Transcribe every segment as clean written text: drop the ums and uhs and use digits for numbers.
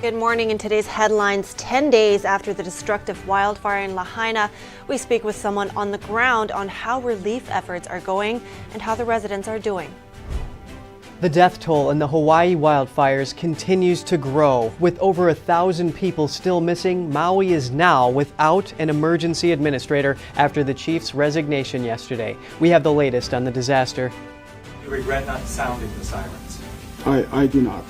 Good morning. In today's headlines, 10 days after the destructive wildfire in Lahaina, we speak with someone on the ground on how relief efforts are going and how the residents are doing. The death toll in the Hawaii wildfires continues to grow. With over 1,000 people still missing, Maui is now without an emergency administrator after the chief's resignation yesterday. We have the latest on the disaster. You regret not sounding the sirens? I do not.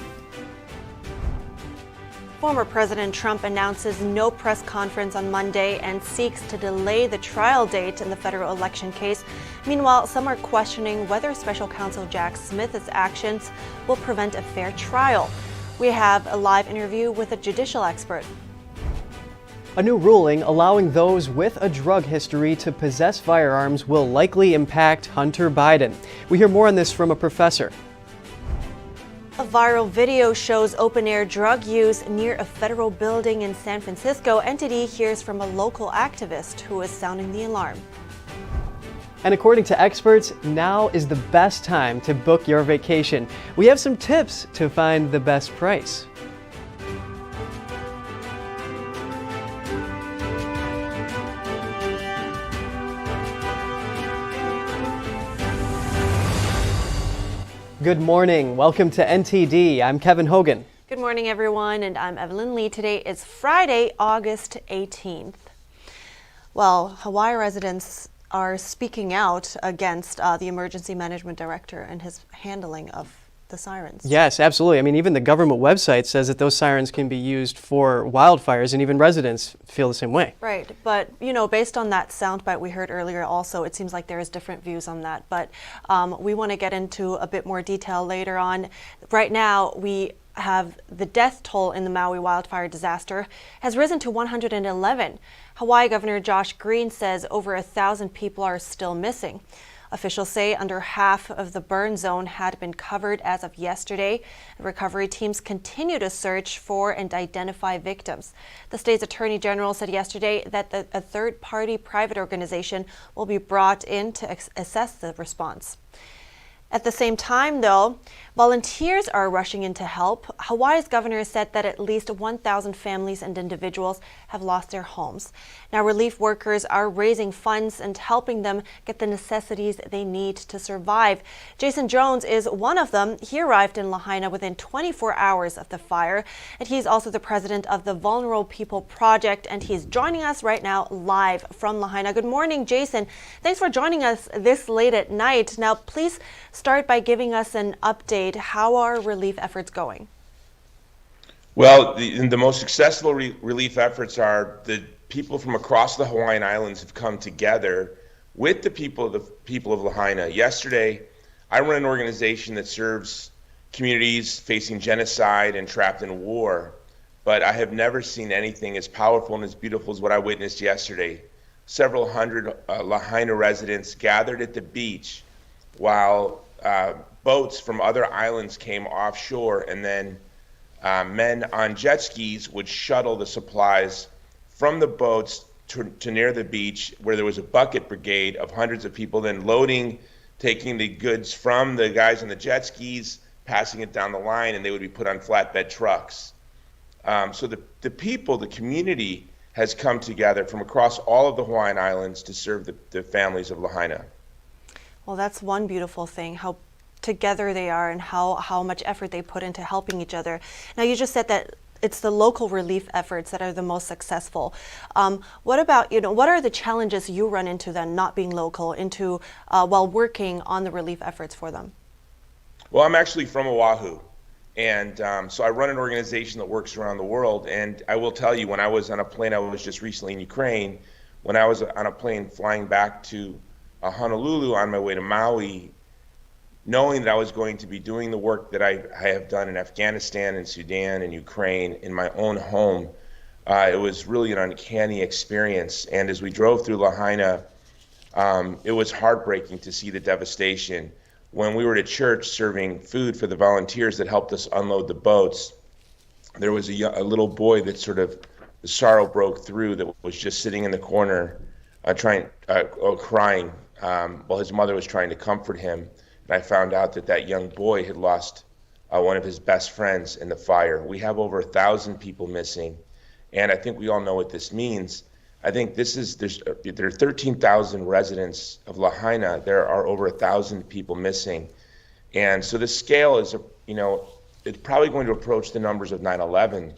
Former President Trump announces no press conference on Monday and seeks to delay the trial date in the federal election case. Meanwhile, some are questioning whether Special Counsel Jack Smith's actions will prevent a fair trial. We have a live interview with a judicial expert. A new ruling allowing those with a drug history to possess firearms will likely impact Hunter Biden. We hear more on this from a professor. A viral video shows open-air drug use near a federal building in San Francisco. NTD hears from a local activist who is sounding the alarm. And according to experts, now is the best time to book your vacation. We have some tips to find the best price. Good morning. Welcome to NTD. I'm Kevin Hogan. Good morning, everyone, and I'm Evelyn Lee. Today is Friday, August 18th. Well, Hawaii residents are speaking out against the emergency management director and his handling of the sirens. Yes, absolutely. I mean, even the government website says that those sirens can be used for wildfires, and even residents feel the same way. Right, but you know, based on that soundbite we heard earlier also, it seems like there is different views on that, but we want to get into a bit more detail later on. Right now, we have the death toll in the Maui wildfire disaster has risen to 111. Hawaii Governor Josh Green says over 1,000 people are still missing. Officials say under half of the burn zone had been covered as of yesterday. Recovery teams continue to search for and identify victims. The state's attorney general said yesterday that a third-party private organization will be brought in to assess the response. At the same time, though, volunteers are rushing in to help. Hawaii's governor said that at least 1,000 families and individuals have lost their homes. Now, relief workers are raising funds and helping them get the necessities they need to survive. Jason Jones is one of them. He arrived in Lahaina within 24 hours of the fire, and he's also the president of the Vulnerable People Project, and he's joining us right now live from Lahaina. Good morning, Jason. Thanks for joining us this late at night. Now, please start by giving us an update. How are relief efforts going? Well, the most successful relief efforts are the people from across the Hawaiian Islands have come together with the people of Lahaina. Yesterday, I run an organization that serves communities facing genocide and trapped in war, but I have never seen anything as powerful and as beautiful as what I witnessed yesterday. Several hundred Lahaina residents gathered at the beach while boats from other islands came offshore, and then men on jet skis would shuttle the supplies from the boats to near the beach, where there was a bucket brigade of hundreds of people then loading, taking the goods from the guys on the jet skis, passing it down the line, and they would be put on flatbed trucks. So the people, the community has come together from across all of the Hawaiian Islands to serve the families of Lahaina. Well, that's one beautiful thing, how together they are and how much effort they put into helping each other. Now, you just said that it's the local relief efforts that are the most successful. What about, what are the challenges you run into then, not being local, while working on the relief efforts for them? Well, I'm actually from Oahu, and so I run an organization that works around the world, and I will tell you, when I was on a plane, I was just recently in Ukraine, when I was on a plane flying back to Honolulu on my way to Maui, knowing that I was going to be doing the work that I have done in Afghanistan and Sudan and Ukraine in my own home, it was really an uncanny experience. And as we drove through Lahaina, it was heartbreaking to see the devastation. When we were at church serving food for the volunteers that helped us unload the boats, there was a little boy that the sorrow broke through, that was just sitting in the corner crying while his mother was trying to comfort him. And I found out that young boy had lost one of his best friends in the fire. We have over 1,000 people missing, and I think we all know what this means. I think there are 13,000 residents of Lahaina. There are over 1,000 people missing, and so the scale is, it's probably going to approach the numbers of 9/11,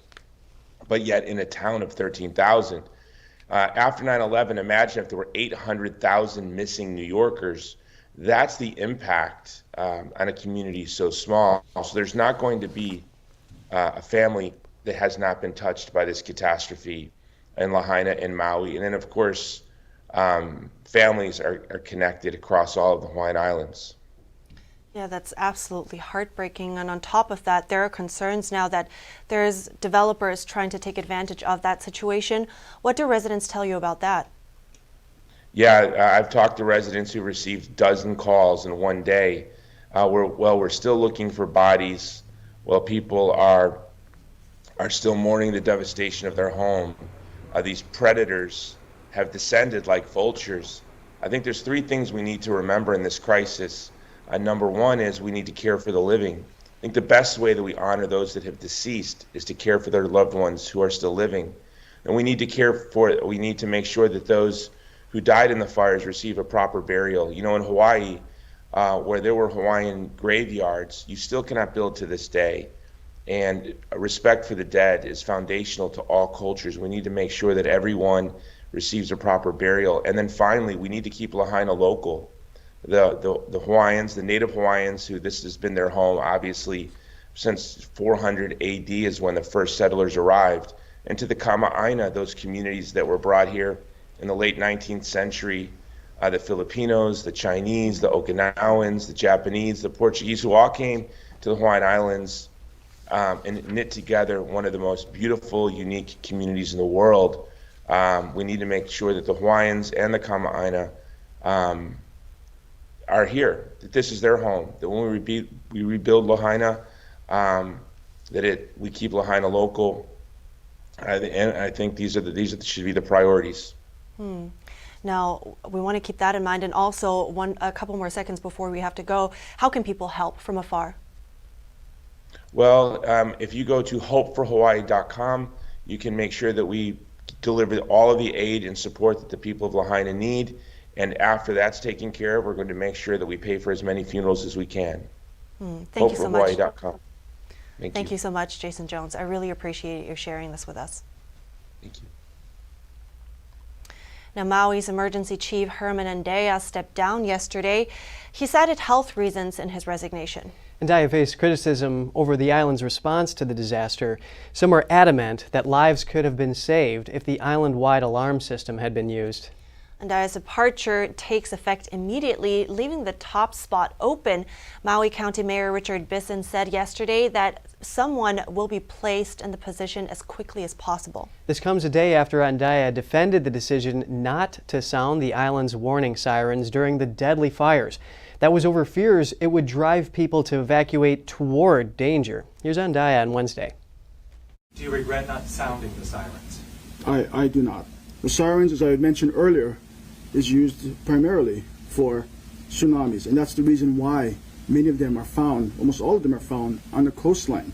but yet in a town of 13,000. After 9/11, imagine if there were 800,000 missing New Yorkers. That's the impact on a community so small. So there's not going to be a family that has not been touched by this catastrophe in Lahaina and Maui. And then, of course, families are connected across all of the Hawaiian Islands. Yeah, that's absolutely heartbreaking. And on top of that, there are concerns now that there's developers trying to take advantage of that situation. What do residents tell you about that? Yeah, I've talked to residents who received a dozen calls in one day. We're still looking for bodies. While people are still mourning the devastation of their home, these predators have descended like vultures. I think there's three things we need to remember in this crisis. Number one is we need to care for the living. I think the best way that we honor those that have deceased is to care for their loved ones who are still living. And we need to make sure that those who died in the fires receive a proper burial. In Hawaii, where there were Hawaiian graveyards, you still cannot build to this day. And respect for the dead is foundational to all cultures. We need to make sure that everyone receives a proper burial. And then finally, we need to keep Lahaina local. The Hawaiians, the native Hawaiians, who this has been their home, obviously, since 400 AD is when the first settlers arrived. And to the Kama'aina, those communities that were brought here in the late 19th century, the Filipinos, the Chinese, the Okinawans, the Japanese, the Portuguese, who all came to the Hawaiian Islands and knit together one of the most beautiful, unique communities in the world. We need to make sure that the Hawaiians and the Kama'aina are here, that this is their home, that when we rebuild Lahaina, we keep Lahaina local. And I think these should be the priorities. Now, we want to keep that in mind. And also, a couple more seconds before we have to go, how can people help from afar? Well, if you go to hopeforhawaii.com, you can make sure that we deliver all of the aid and support that the people of Lahaina need. And after that's taken care of, we're going to make sure that we pay for as many funerals as we can. Thank you so much. hopeforhawaii.com. Thank you so much, Jason Jones. I really appreciate you sharing this with us. Thank you. Now, Maui's emergency chief, Herman Andea, stepped down yesterday. He cited health reasons in his resignation. Andea faced criticism over the island's response to the disaster. Some were adamant that lives could have been saved if the island-wide alarm system had been used. Andea's departure takes effect immediately, leaving the top spot open. Maui County Mayor Richard Bisson said yesterday that someone will be placed in the position as quickly as possible. This comes a day after Andea defended the decision not to sound the island's warning sirens during the deadly fires. That was over fears it would drive people to evacuate toward danger. Here's Andea on Wednesday. Do you regret not sounding the sirens? I do not. The sirens, as I had mentioned earlier, is used primarily for tsunamis, and that's the reason why many of them are found, almost all of them are found, on the coastline.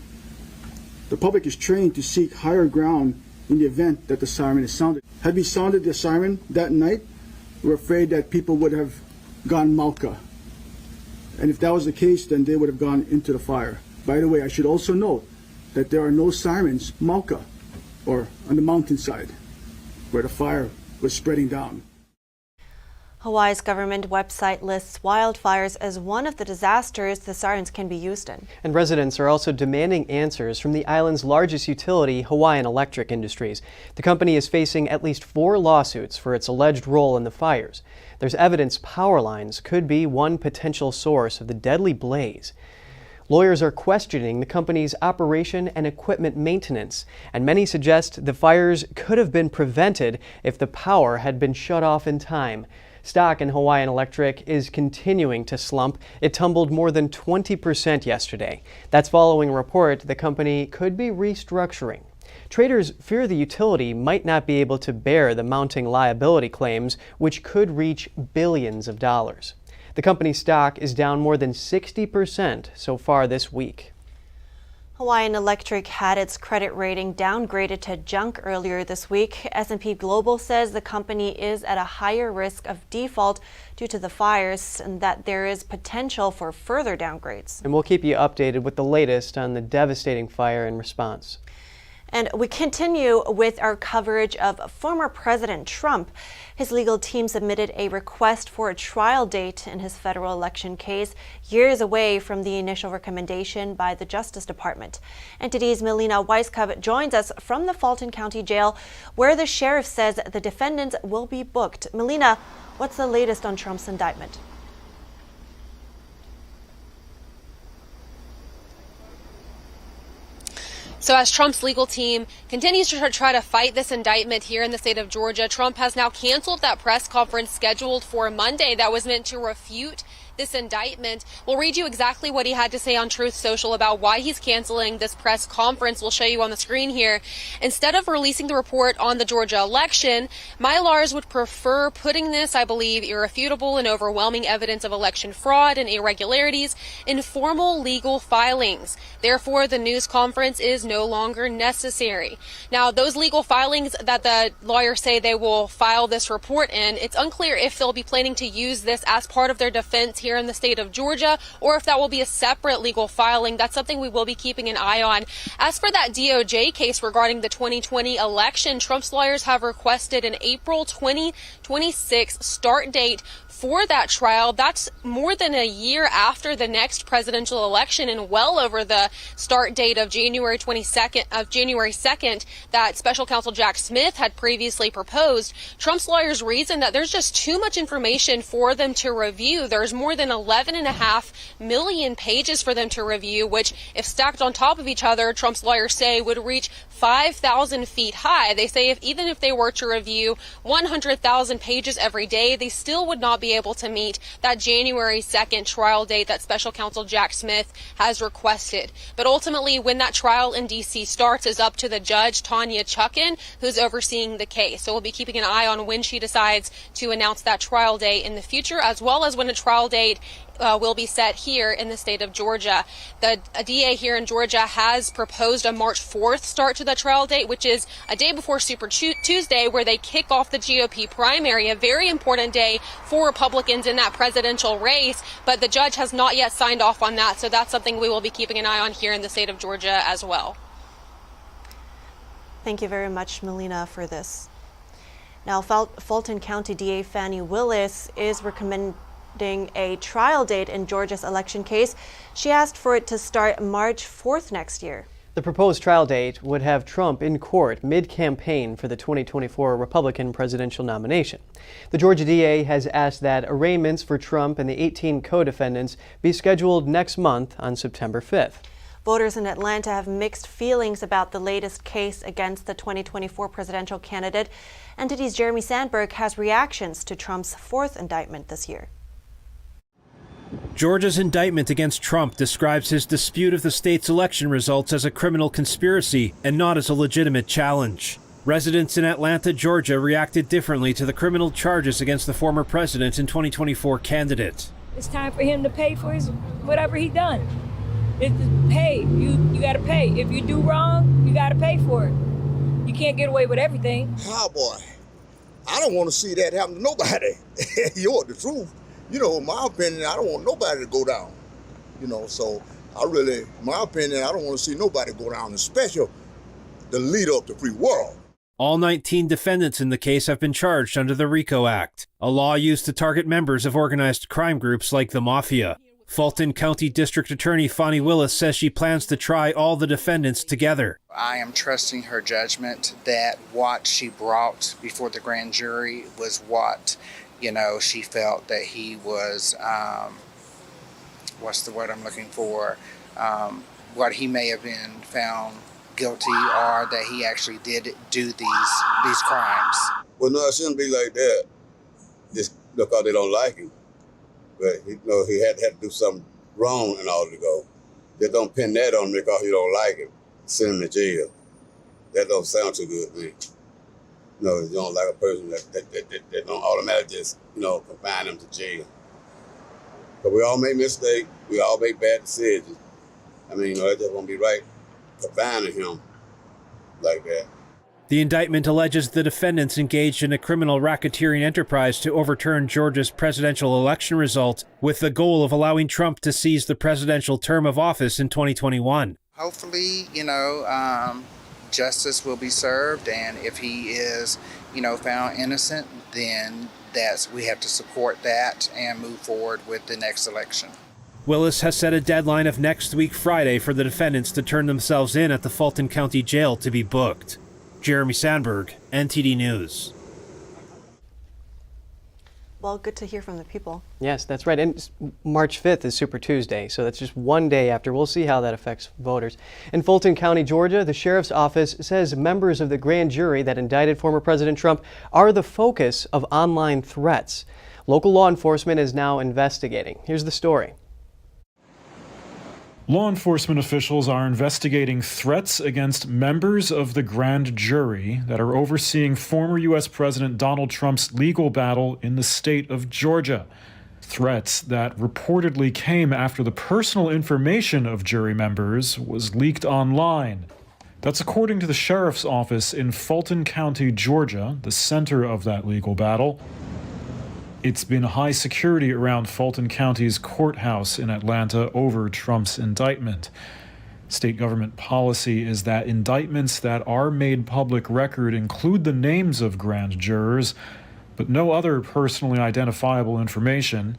The public is trained to seek higher ground in the event that the siren is sounded. Had we sounded the siren that night, we're afraid that people would have gone Malka. And if that was the case, then they would have gone into the fire. By the way, I should also note that there are no sirens Malka, or on the mountainside, where the fire was spreading down. Hawaii's government website lists wildfires as one of the disasters the sirens can be used in. And residents are also demanding answers from the island's largest utility, Hawaiian Electric Industries. The company is facing at least 4 lawsuits for its alleged role in the fires. There's evidence power lines could be one potential source of the deadly blaze. Lawyers are questioning the company's operation and equipment maintenance, and many suggest the fires could have been prevented if the power had been shut off in time. Stock in Hawaiian Electric is continuing to slump. It tumbled more than 20% yesterday. That's following a report the company could be restructuring. Traders fear the utility might not be able to bear the mounting liability claims, which could reach billions of dollars. The company's stock is down more than 60% so far this week. Hawaiian Electric had its credit rating downgraded to junk earlier this week. S&P Global says the company is at a higher risk of default due to the fires and that there is potential for further downgrades. And we'll keep you updated with the latest on the devastating fire and response. And we continue with our coverage of former President Trump. His legal team submitted a request for a trial date in his federal election case, years away from the initial recommendation by the Justice Department. NTD's Melina Weisskopf joins us from the Fulton County Jail, where the sheriff says the defendants will be booked. Melina, what's the latest on Trump's indictment? So as Trump's legal team continues to try to fight this indictment here in the state of Georgia, Trump has now canceled that press conference scheduled for Monday that was meant to refute this indictment. We'll read you exactly what he had to say on Truth Social about why he's canceling this press conference. We'll show you on the screen here. Instead of releasing the report on the Georgia election, my lawyers would prefer putting this, I believe, irrefutable and overwhelming evidence of election fraud and irregularities in formal legal filings. Therefore, the news conference is no longer necessary. Now, those legal filings that the lawyers say they will file this report in, it's unclear if they'll be planning to use this as part of their defense here in the state of Georgia, or if that will be a separate legal filing. That's something we will be keeping an eye on. As for that DOJ case regarding the 2020 election, Trump's lawyers have requested an April 2026 start date for that trial. That's more than a year after the next presidential election and well over the start date of January 2nd that special counsel Jack Smith had previously proposed. Trump's lawyers reason that there's just too much information for them to review. There's more than 11.5 million pages for them to review, which if stacked on top of each other, Trump's lawyers say would reach 5,000 feet high. They say even if they were to review 100,000 pages every day, they still would not be able to meet that January 2nd trial date that special counsel Jack Smith has requested. But ultimately, when that trial in D.C. starts is up to the judge, Tanya Chuckin, who's overseeing the case. So we'll be keeping an eye on when she decides to announce that trial date in the future, as well as when a trial date will be set here in the state of Georgia. The DA here in Georgia has proposed a March 4th start to the trial date, which is a day before Super Tuesday, where they kick off the GOP primary, a very important day for Republicans in that presidential race. But the judge has not yet signed off on that, so that's something we will be keeping an eye on here in the state of Georgia as well. Thank you very much, Melina, for this. Now, Fulton County DA Fannie Willis is recommending a trial date in Georgia's election case. She asked for it to start March 4th next year. The proposed trial date would have Trump in court mid-campaign for the 2024 Republican presidential nomination. The Georgia DA has asked that arraignments for Trump and the 18 co-defendants be scheduled next month on September 5th. Voters in Atlanta have mixed feelings about the latest case against the 2024 presidential candidate. NTD's Jeremy Sandberg has reactions to Trump's fourth indictment this year. Georgia's indictment against Trump describes his dispute of the state's election results as a criminal conspiracy and not as a legitimate challenge. Residents in Atlanta, Georgia reacted differently to the criminal charges against the former president and 2024 candidate. It's time for him to pay for his whatever he done. It's pay. You got to pay. If you do wrong, you got to pay for it. You can't get away with everything. Oh boy, I don't want to see that happen to nobody. You want the truth. You know, in my opinion, I don't want nobody to go down. You know, so in my opinion, I don't want to see nobody go down, especially the leader of the free world. All 19 defendants in the case have been charged under the RICO Act, a law used to target members of organized crime groups like the Mafia. Fulton County District Attorney Fannie Willis says she plans to try all the defendants together. I am trusting her judgment that what she brought before the grand jury was what, she felt that he was, what's the word I'm looking for, what he may have been found guilty or that he actually did do these crimes. Well, no, it shouldn't be like that, just because they don't like him. But, he had to do something wrong in order to go. They don't pin that on him because he don't like him. Send him to jail. That don't sound too good to me. You don't like a person that don't automatically just, confine them to jail. But we all make mistakes. We all make bad decisions. That just won't be right. confining him like that. The indictment alleges the defendants engaged in a criminal racketeering enterprise to overturn Georgia's presidential election result with the goal of allowing Trump to seize the presidential term of office in 2021. Hopefully, justice will be served, and if he is, found innocent, then we have to support that and move forward with the next election. Willis has set a deadline of next week Friday for the defendants to turn themselves in at the Fulton County Jail to be booked. Jeremy Sandberg, NTD News. Well, good to hear from the people. Yes, that's right. And March 5th is Super Tuesday, so that's just one day after. We'll see how that affects voters. In Fulton County, Georgia, the sheriff's office says members of the grand jury that indicted former President Trump are the focus of online threats. Local law enforcement is now investigating. Here's the story. Law enforcement officials are investigating threats against members of the grand jury that are overseeing former U.S. President Donald Trump's legal battle in the state of Georgia. Threats that reportedly came after the personal information of jury members was leaked online. That's according to the sheriff's office in Fulton County, Georgia, the center of that legal battle. It's been high security around Fulton County's courthouse in Atlanta over Trump's indictment. State government policy is that indictments that are made public record include the names of grand jurors, but no other personally identifiable information.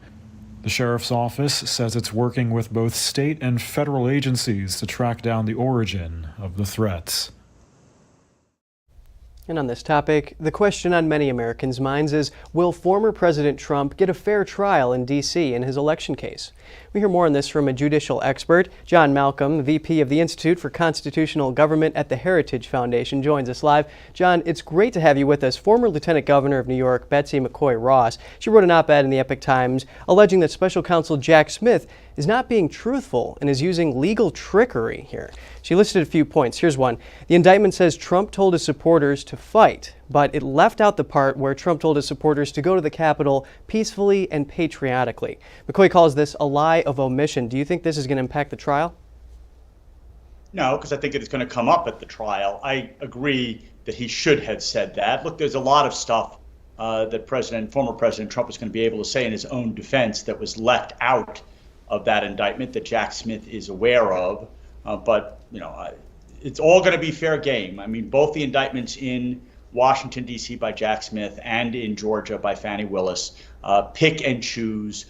The sheriff's office says it's working with both state and federal agencies to track down the origin of the threats. And on this topic, the question on many Americans' minds is, will former President Trump get a fair trial in D.C. in his election case? We hear more on this from a judicial expert. John Malcolm, VP of the Institute for Constitutional Government at the Heritage Foundation, joins us live. John, it's great to have you with us. Former Lieutenant Governor of New York, Betsy McCoy Ross, she wrote an op-ed in the Epoch Times alleging that Special Counsel Jack Smith is not being truthful and is using legal trickery here. She listed a few points. Here's one. The indictment says Trump told his supporters to fight, but it left out the part where Trump told his supporters to go to the Capitol peacefully and patriotically. McCoy calls this a lie of omission. Do you think this is going to impact the trial? No, because I think it's going to come up at the trial. I agree that he should have said that. Look, there's a lot of stuff that former President Trump was going to be able to say in his own defense that was left out of that indictment that Jack Smith is aware of. But it's all going to be fair game. I mean, both the indictments in Washington, D.C. by Jack Smith and in Georgia by Fani Willis pick and choose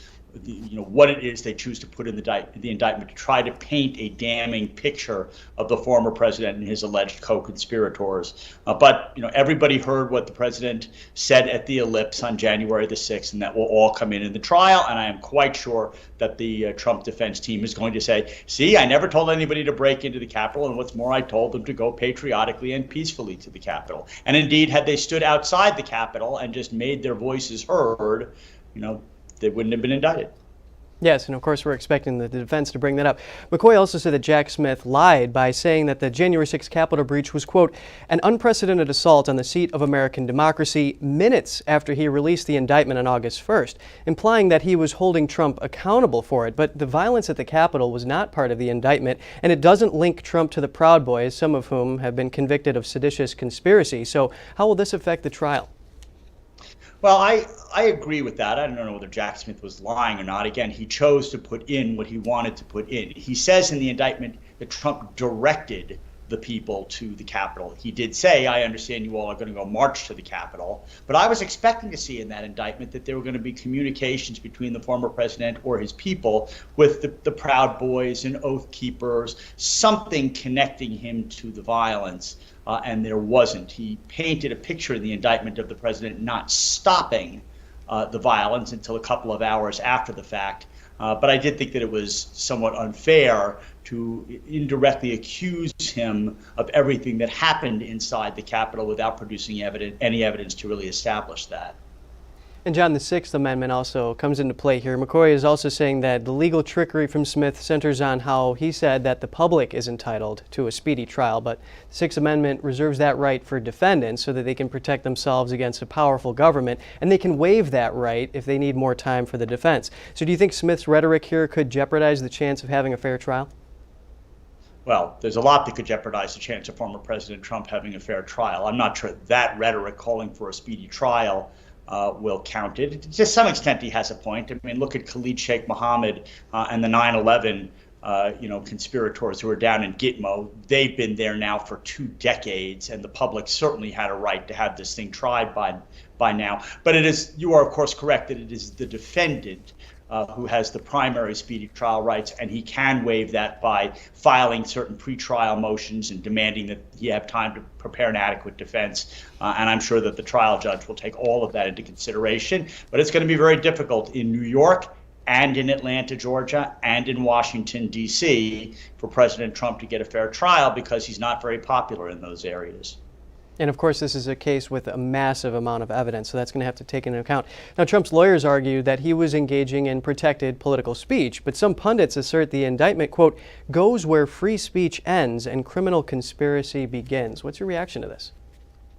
what it is they choose to put in the indictment to try to paint a damning picture of the former president and his alleged co-conspirators. But everybody heard what the president said at the Ellipse on January the 6th, and that will all come in the trial. And I am quite sure that the Trump defense team is going to say, see, I never told anybody to break into the Capitol, and what's more, I told them to go patriotically and peacefully to the Capitol. And indeed, had they stood outside the Capitol and just made their voices heard, they wouldn't have been indicted. Yes, and of course we're expecting the defense to bring that up. McCoy also said that Jack Smith lied by saying that the January 6th Capitol breach was, quote, an unprecedented assault on the seat of American democracy minutes after he released the indictment on August 1st, implying that he was holding Trump accountable for it. But the violence at the Capitol was not part of the indictment, and it doesn't link Trump to the Proud Boys, some of whom have been convicted of seditious conspiracy. So how will this affect the trial? Well, I agree with that. I don't know whether Jack Smith was lying or not. Again, he chose to put in what he wanted to put in. He says in the indictment that Trump directed the people to the Capitol. He did say, I understand you all are going to go march to the Capitol. But I was expecting to see in that indictment that there were going to be communications between the former president or his people with the Proud Boys and Oath Keepers, something connecting him to the violence. And there wasn't. He painted a picture in the indictment of the president not stopping the violence until a couple of hours after the fact. But I did think that it was somewhat unfair to indirectly accuse him of everything that happened inside the Capitol without producing any evidence to really establish that. And John, the Sixth Amendment also comes into play here. McCoy is also saying that the legal trickery from Smith centers on how he said that the public is entitled to a speedy trial, but the Sixth Amendment reserves that right for defendants so that they can protect themselves against a powerful government, and they can waive that right if they need more time for the defense. So do you think Smith's rhetoric here could jeopardize the chance of having a fair trial? Well, there's a lot that could jeopardize the chance of former President Trump having a fair trial. I'm not sure that rhetoric calling for a speedy trial will count it. To some extent, he has a point. I mean, look at Khalid Sheikh Mohammed and the 9/11 conspirators who are down in Gitmo. They've been there now for 2 decades, and the public certainly had a right to have this thing tried by now. But you are, of course, correct that it is the defendant who has the primary speedy trial rights, and he can waive that by filing certain pretrial motions and demanding that he have time to prepare an adequate defense. And I'm sure that the trial judge will take all of that into consideration. But it's going to be very difficult in New York and in Atlanta, Georgia, and in Washington, D.C. for President Trump to get a fair trial because he's not very popular in those areas. And of course, this is a case with a massive amount of evidence, so that's going to have to take into account. Now, Trump's lawyers argue that he was engaging in protected political speech, but some pundits assert the indictment, quote, goes where free speech ends and criminal conspiracy begins. What's your reaction to this?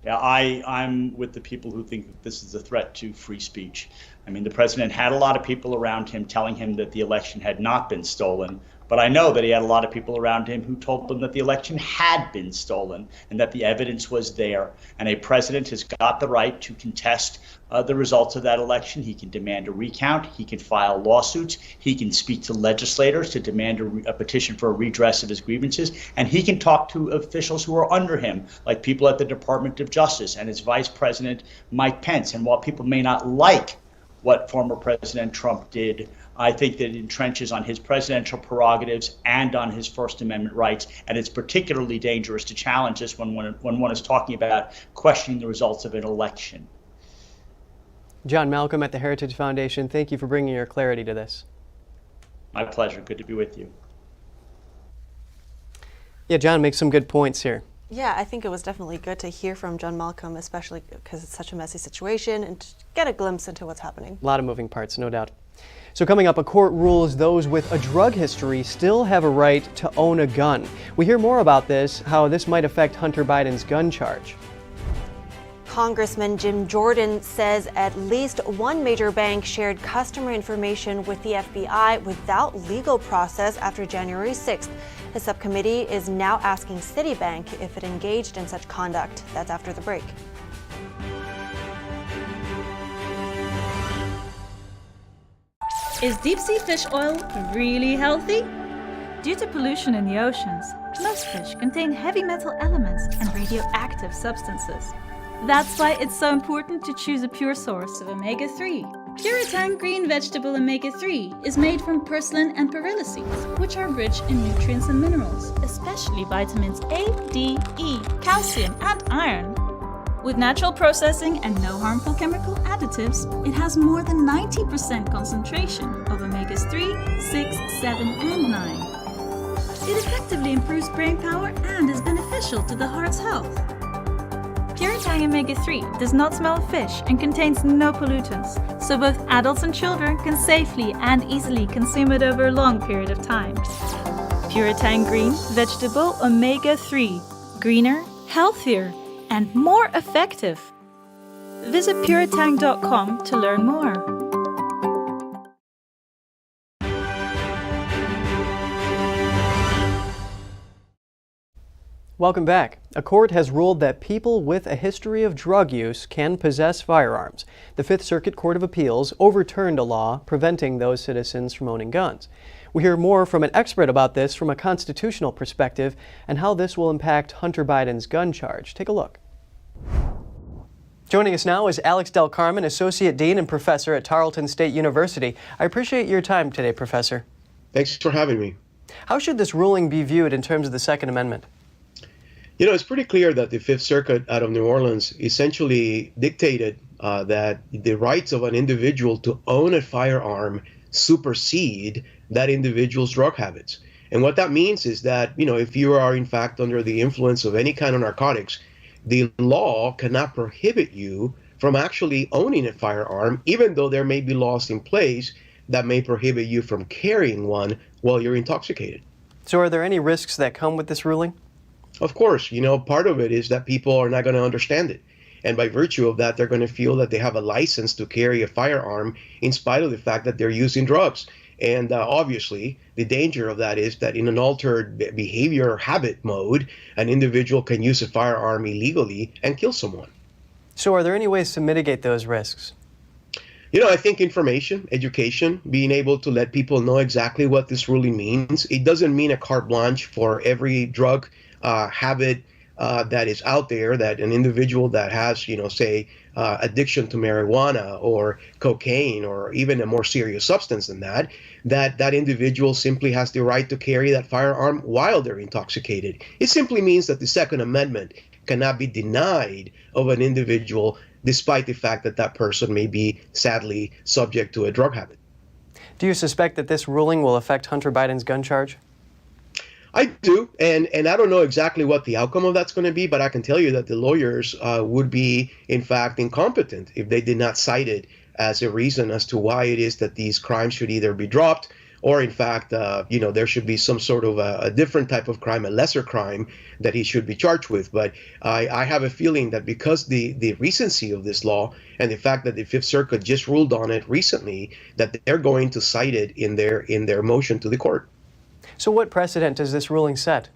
Yeah, I'm with the people who think that this is a threat to free speech. I mean, the president had a lot of people around him telling him that the election had not been stolen. But I know that he had a lot of people around him who told him that the election had been stolen and that the evidence was there. And a president has got the right to contest the results of that election. He can demand a recount. He can file lawsuits. He can speak to legislators to demand a petition for a redress of his grievances. And he can talk to officials who are under him, like people at the Department of Justice and his Vice President, Mike Pence. And while people may not like what former President Trump did, I think that it entrenches on his presidential prerogatives and on his First Amendment rights, and it's particularly dangerous to challenge this when one is talking about questioning the results of an election. John Malcolm at the Heritage Foundation, thank you for bringing your clarity to this. My pleasure. Good to be with you. Yeah, John makes some good points here. Yeah, I think it was definitely good to hear from John Malcolm, especially because it's such a messy situation, and to get a glimpse into what's happening. A lot of moving parts, no doubt. So coming up, a court rules those with a drug history still have a right to own a gun. We hear more about this, how this might affect Hunter Biden's gun charge. Congressman Jim Jordan says at least one major bank shared customer information with the FBI without legal process after January 6th. The subcommittee is now asking Citibank if it engaged in such conduct. That's after the break. Is deep-sea fish oil really healthy? Due to pollution in the oceans, most fish contain heavy metal elements and radioactive substances. That's why it's so important to choose a pure source of omega-3. Puritang green vegetable omega-3 is made from purslane and perilla seeds, which are rich in nutrients and minerals, especially vitamins A, D, E, calcium, and iron. With natural processing and no harmful chemical additives, it has more than 90% concentration of omegas 3, 6, 7, and 9. It effectively improves brain power and is beneficial to the heart's health. Puritang omega-3 does not smell of fish and contains no pollutants, so both adults and children can safely and easily consume it over a long period of time. Puritang green vegetable omega-3, greener, healthier, and more effective. Visit puritang.com to learn more. Welcome back. A court has ruled that people with a history of drug use can possess firearms. The Fifth Circuit Court of Appeals overturned a law preventing those citizens from owning guns. We hear more from an expert about this from a constitutional perspective and how this will impact Hunter Biden's gun charge. Take a look. Joining us now is Alex Del Carmen, Associate Dean and Professor at Tarleton State University. I appreciate your time today, Professor. Thanks for having me. How should this ruling be viewed in terms of the Second Amendment? You know, it's pretty clear that the Fifth Circuit out of New Orleans essentially dictated that the rights of an individual to own a firearm supersede that individual's drug habits. And what that means is that, you know, if you are in fact under the influence of any kind of narcotics, the law cannot prohibit you from actually owning a firearm, even though there may be laws in place that may prohibit you from carrying one while you're intoxicated. So are there any risks that come with this ruling? Of course, you know, part of it is that people are not going to understand it. And by virtue of that, they're going to feel that they have a license to carry a firearm in spite of the fact that they're using drugs. And obviously, the danger of that is that in an altered behavior habit mode, an individual can use a firearm illegally and kill someone. So are there any ways to mitigate those risks? I think information, education, being able to let people know exactly what this really means. It doesn't mean a carte blanche for every drug habit that is out there, that an individual that has, say, addiction to marijuana or cocaine or even a more serious substance than that individual simply has the right to carry that firearm while they're intoxicated. It simply means that the Second Amendment cannot be denied of an individual despite the fact that that person may be sadly subject to a drug habit. Do you suspect that this ruling will affect Hunter Biden's gun charge? I do, and I don't know exactly what the outcome of that's going to be, but I can tell you that the lawyers would be, in fact, incompetent if they did not cite it as a reason as to why it is that these crimes should either be dropped or, in fact, there should be some sort of a different type of crime, a lesser crime that he should be charged with. But I have a feeling that because the recency of this law and the fact that the Fifth Circuit just ruled on it recently, that they're going to cite it in their motion to the court. So what precedent does this ruling set?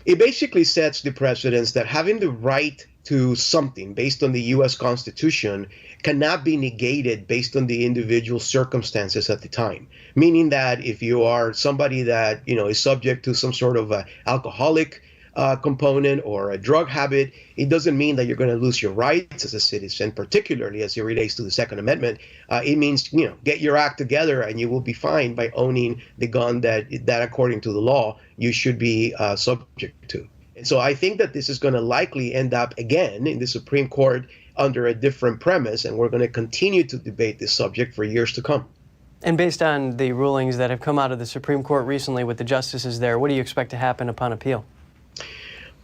It basically sets the precedence that having the right to something based on the U.S. Constitution cannot be negated based on the individual circumstances at the time. Meaning that if you are somebody that is subject to some sort of alcoholic component or a drug habit, it doesn't mean that you're going to lose your rights as a citizen, particularly as it relates to the Second Amendment. It means, get your act together and you will be fine by owning the gun that according to the law, you should be subject to. And so I think that this is going to likely end up again in the Supreme Court under a different premise, and we're going to continue to debate this subject for years to come. And based on the rulings that have come out of the Supreme Court recently with the justices there, what do you expect to happen upon appeal?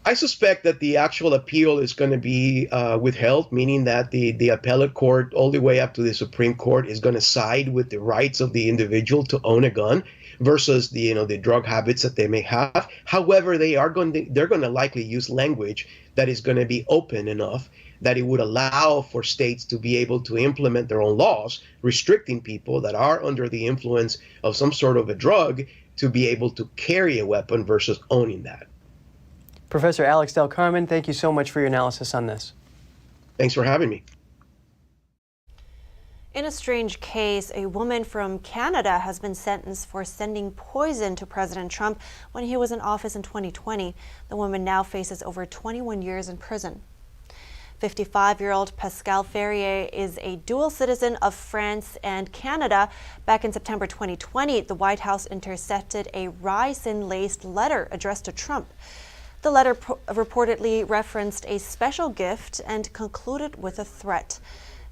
I suspect that the actual appeal is going to be withheld, meaning that the appellate court all the way up to the Supreme Court is going to side with the rights of the individual to own a gun versus the drug habits that they may have. However, they're going to likely use language that is going to be open enough that it would allow for states to be able to implement their own laws restricting people that are under the influence of some sort of a drug to be able to carry a weapon versus owning that. Professor Alex Del Carmen, thank you so much for your analysis on this. Thanks for having me. In a strange case, a woman from Canada has been sentenced for sending poison to President Trump when he was in office in 2020. The woman now faces over 21 years in prison. 55-year-old Pascal Ferrier is a dual citizen of France and Canada. Back in September 2020, the White House intercepted a ricin-laced letter addressed to Trump. The letter reportedly referenced a special gift and concluded with a threat.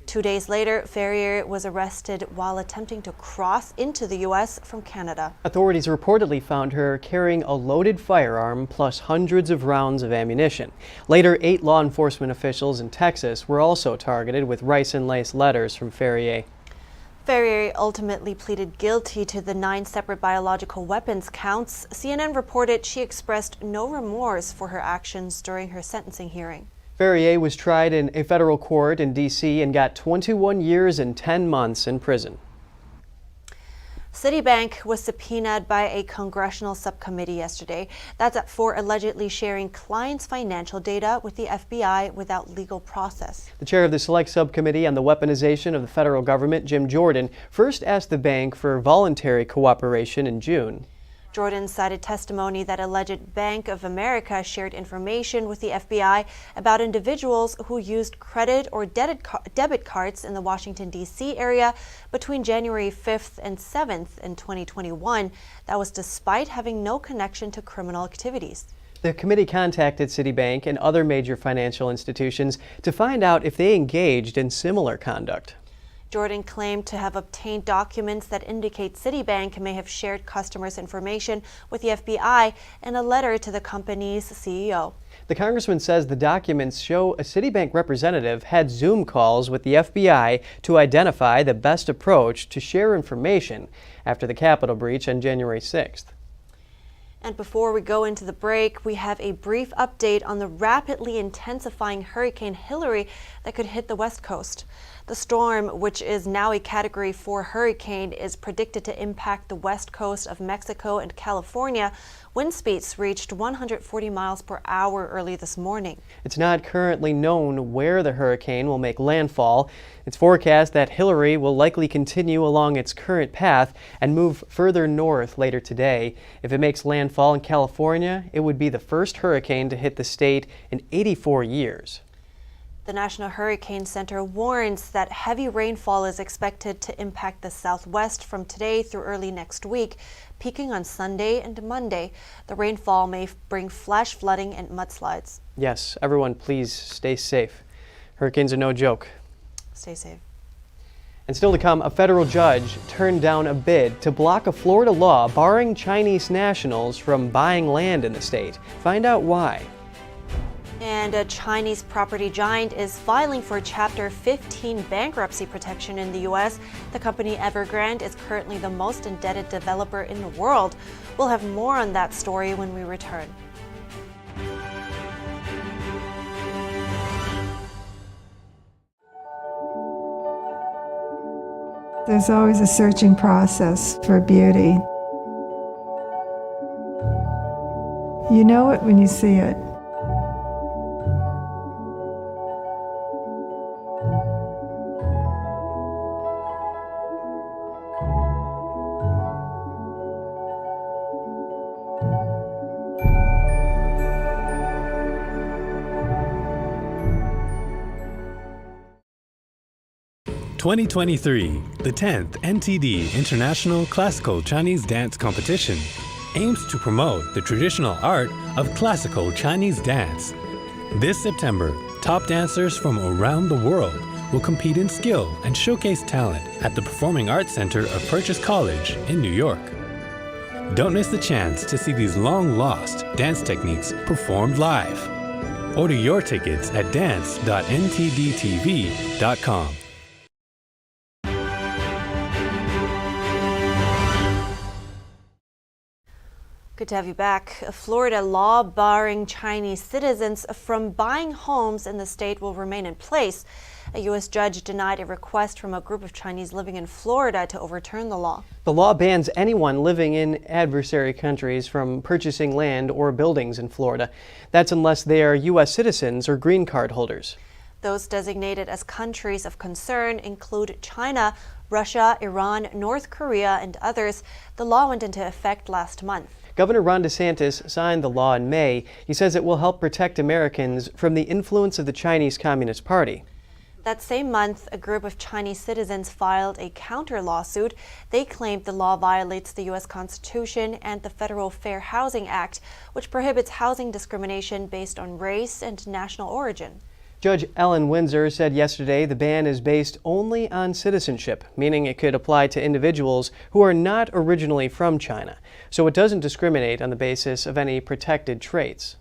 2 days later, Ferrier was arrested while attempting to cross into the U.S. from Canada. Authorities reportedly found her carrying a loaded firearm plus hundreds of rounds of ammunition. Later, 8 law enforcement officials in Texas were also targeted with ricin-laced letters from Ferrier. Ferrier ultimately pleaded guilty to the 9 separate biological weapons counts. CNN reported she expressed no remorse for her actions during her sentencing hearing. Ferrier was tried in a federal court in D.C. and got 21 years and 10 months in prison. Citibank was subpoenaed by a congressional subcommittee yesterday. That's for allegedly sharing clients' financial data with the FBI without legal process. The chair of the Select Subcommittee on the Weaponization of the Federal Government, Jim Jordan, first asked the bank for voluntary cooperation in June. Jordan cited testimony that alleged Bank of America shared information with the FBI about individuals who used credit or debit cards in the Washington, D.C. area between January 5th and 7th in 2021. That was despite having no connection to criminal activities. The committee contacted Citibank and other major financial institutions to find out if they engaged in similar conduct. Jordan claimed to have obtained documents that indicate Citibank may have shared customers' information with the FBI in a letter to the company's CEO. The congressman says the documents show a Citibank representative had Zoom calls with the FBI to identify the best approach to share information after the Capitol breach on January 6th. And before we go into the break, we have a brief update on the rapidly intensifying Hurricane Hilary that could hit the West Coast. The storm, which is now a Category 4 hurricane, is predicted to impact the west coast of Mexico and California. Wind speeds reached 140 miles per hour early this morning. It's not currently known where the hurricane will make landfall. It's forecast that Hilary will likely continue along its current path and move further north later today. If it makes landfall in California, it would be the first hurricane to hit the state in 84 years. The National Hurricane Center warns that heavy rainfall is expected to impact the southwest from today through early next week, peaking on Sunday and Monday. The rainfall may bring flash flooding and mudslides. Yes, everyone please stay safe. Hurricanes are no joke. Stay safe. And still to come, a federal judge turned down a bid to block a Florida law barring Chinese nationals from buying land in the state. Find out why. And a Chinese property giant is filing for Chapter 15 bankruptcy protection in the U.S. The company Evergrande is currently the most indebted developer in the world. We'll have more on that story when we return. There's always a searching process for beauty. You know it when you see it. (2023), the 10th NTD International Classical Chinese Dance Competition, aims to promote the traditional art of classical Chinese dance. This September, top dancers from around the world will compete in skill and showcase talent at the Performing Arts Center of Purchase College in New York. Don't miss the chance to see these long-lost dance techniques performed live. Order your tickets at dance.ntdtv.com. Good to have you back. A Florida law barring Chinese citizens from buying homes in the state will remain in place. A U.S. judge denied a request from a group of Chinese living in Florida to overturn the law. The law bans anyone living in adversary countries from purchasing land or buildings in Florida. That's unless they are U.S. citizens or green card holders. Those designated as countries of concern include China, Russia, Iran, North Korea, and others. The law went into effect last month. Governor Ron DeSantis signed the law in May. He says it will help protect Americans from the influence of the Chinese Communist Party. That same month, a group of Chinese citizens filed a counter lawsuit. They claimed the law violates the U.S. Constitution and the Federal Fair Housing Act, which prohibits housing discrimination based on race and national origin. Judge Ellen Windsor said yesterday the ban is based only on citizenship, meaning it could apply to individuals who are not originally from China. So it doesn't discriminate on the basis of any protected traits.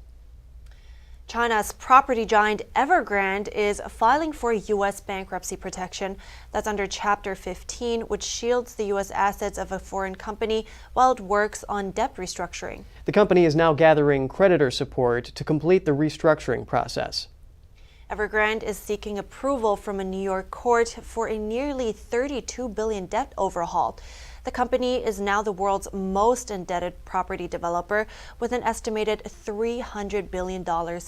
China's property giant Evergrande is filing for U.S. bankruptcy protection. That's under Chapter 15, which shields the U.S. assets of a foreign company while it works on debt restructuring. The company is now gathering creditor support to complete the restructuring process. Evergrande is seeking approval from a New York court for a nearly $32 billion debt overhaul. The company is now the world's most indebted property developer with an estimated $300 billion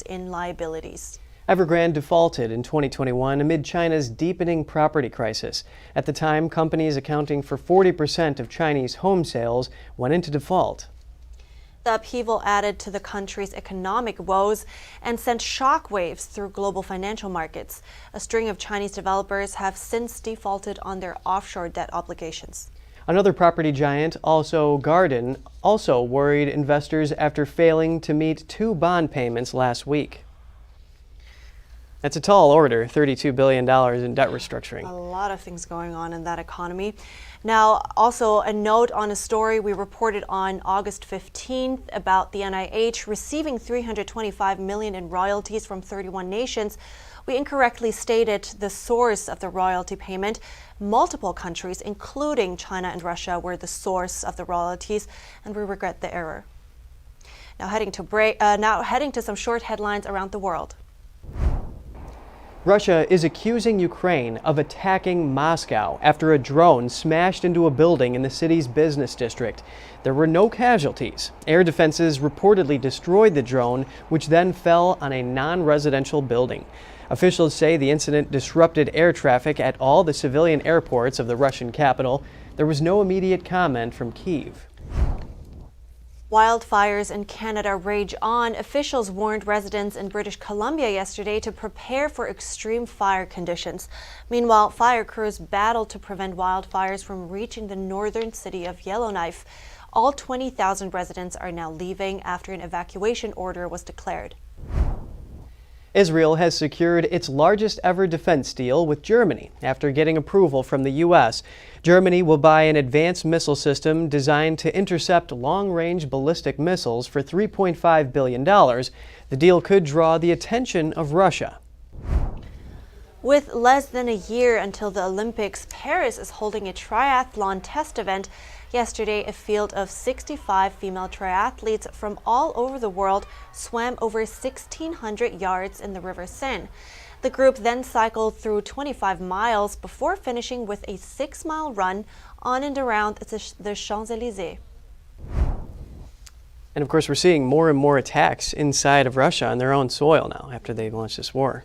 in liabilities. Evergrande defaulted in 2021 amid China's deepening property crisis. At the time, companies accounting for 40% of Chinese home sales went into default. The upheaval added to the country's economic woes and sent shockwaves through global financial markets. A string of Chinese developers have since defaulted on their offshore debt obligations. Another property giant, Garden, also worried investors after failing to meet 2 bond payments last week. That's a tall order, $32 billion in debt restructuring. A lot of things going on in that economy. Now, also a note on a story we reported on August 15th about the NIH receiving $325 million in royalties from 31 nations. We incorrectly stated the source of the royalty payment. Multiple countries, including China and Russia, were the source of the royalties, and we regret the error. Now heading to some short headlines around the world. Russia is accusing Ukraine of attacking Moscow after a drone smashed into a building in the city's business district. There were no casualties. Air defenses reportedly destroyed the drone, which then fell on a non-residential building. Officials say the incident disrupted air traffic at all the civilian airports of the Russian capital. There was no immediate comment from Kyiv. Wildfires in Canada rage on. Officials warned residents in British Columbia yesterday to prepare for extreme fire conditions. Meanwhile, fire crews battle to prevent wildfires from reaching the northern city of Yellowknife. All 20,000 residents are now leaving after an evacuation order was declared. Israel has secured its largest ever defense deal with Germany after getting approval from the U.S. Germany will buy an advanced missile system designed to intercept long-range ballistic missiles for $3.5 billion. The deal could draw the attention of Russia. With less than a year until the Olympics, Paris is holding a triathlon test event. Yesterday, a field of 65 female triathletes from all over the world swam over 1,600 yards in the River Seine. The group then cycled through 25 miles before finishing with a 6-mile run on and around the Champs-Élysées. And of course, we're seeing more and more attacks inside of Russia on their own soil now after they launched this war.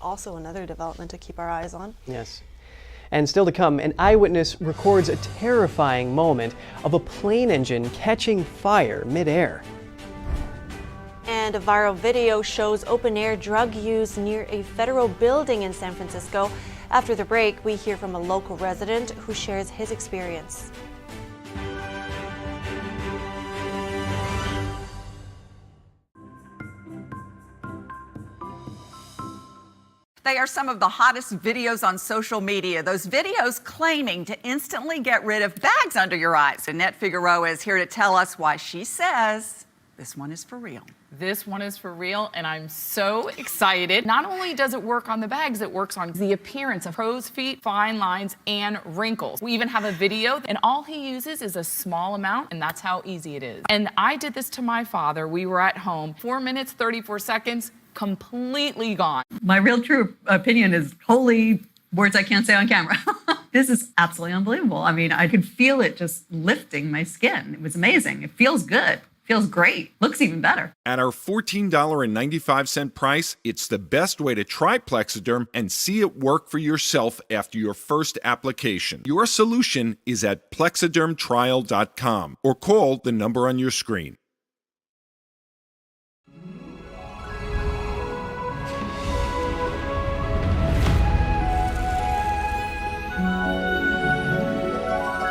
Also another development to keep our eyes on. Yes. And still to come, an eyewitness records a terrifying moment of a plane engine catching fire midair. And a viral video shows open-air drug use near a federal building in San Francisco. After the break, we hear from a local resident who shares his experience. They are some of the hottest videos on social media. Those videos claiming to instantly get rid of bags under your eyes. Annette Figueroa is here to tell us why she says this one is for real. This one is for real, and I'm so excited. Not only does it work on the bags, it works on the appearance of crow's feet, fine lines, and wrinkles. We even have a video, and all he uses is a small amount, and that's how easy it is. And I did this to my father. We were at home, 4 minutes, 34 seconds, completely gone. My real true opinion is holy words I can't say on camera. This is absolutely unbelievable. I mean, I could feel it just lifting my skin. It was amazing. It feels good. Feels great. Looks even better. At our $14.95 price, it's the best way to try Plexiderm and see it work for yourself after your first application. Your solution is at plexidermtrial.com or call the number on your screen.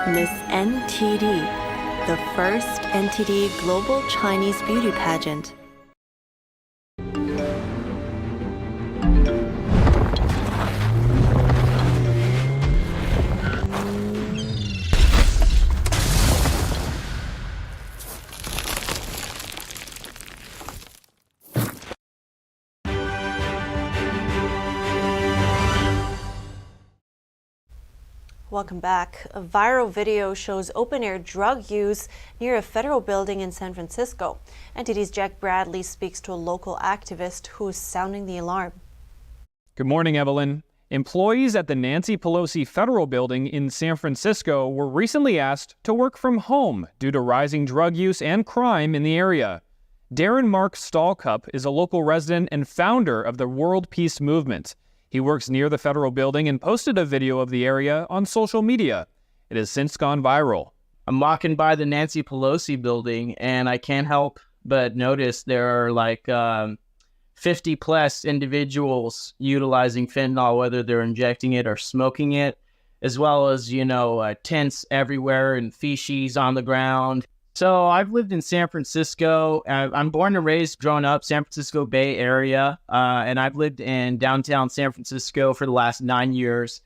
Miss NTD, the first NTD Global Chinese Beauty Pageant. Welcome back. A viral video shows open-air drug use near a federal building in San Francisco. NTD's Jack Bradley speaks to a local activist who is sounding the alarm. Good morning, Evelyn. Employees at the Nancy Pelosi Federal Building in San Francisco were recently asked to work from home due to rising drug use and crime in the area. Darren Mark Stallcup is a local resident and founder of the World Peace Movement. He works near the federal building and posted a video of the area on social media. It has since gone viral. I'm walking by the Nancy Pelosi building, and I can't help but notice there are like 50 plus individuals utilizing fentanyl, whether they're injecting it or smoking it, as well as, tents everywhere and feces on the ground. So I've lived in San Francisco. I'm born and raised, grown up, San Francisco Bay Area, and I've lived in downtown San Francisco for the last 9 years.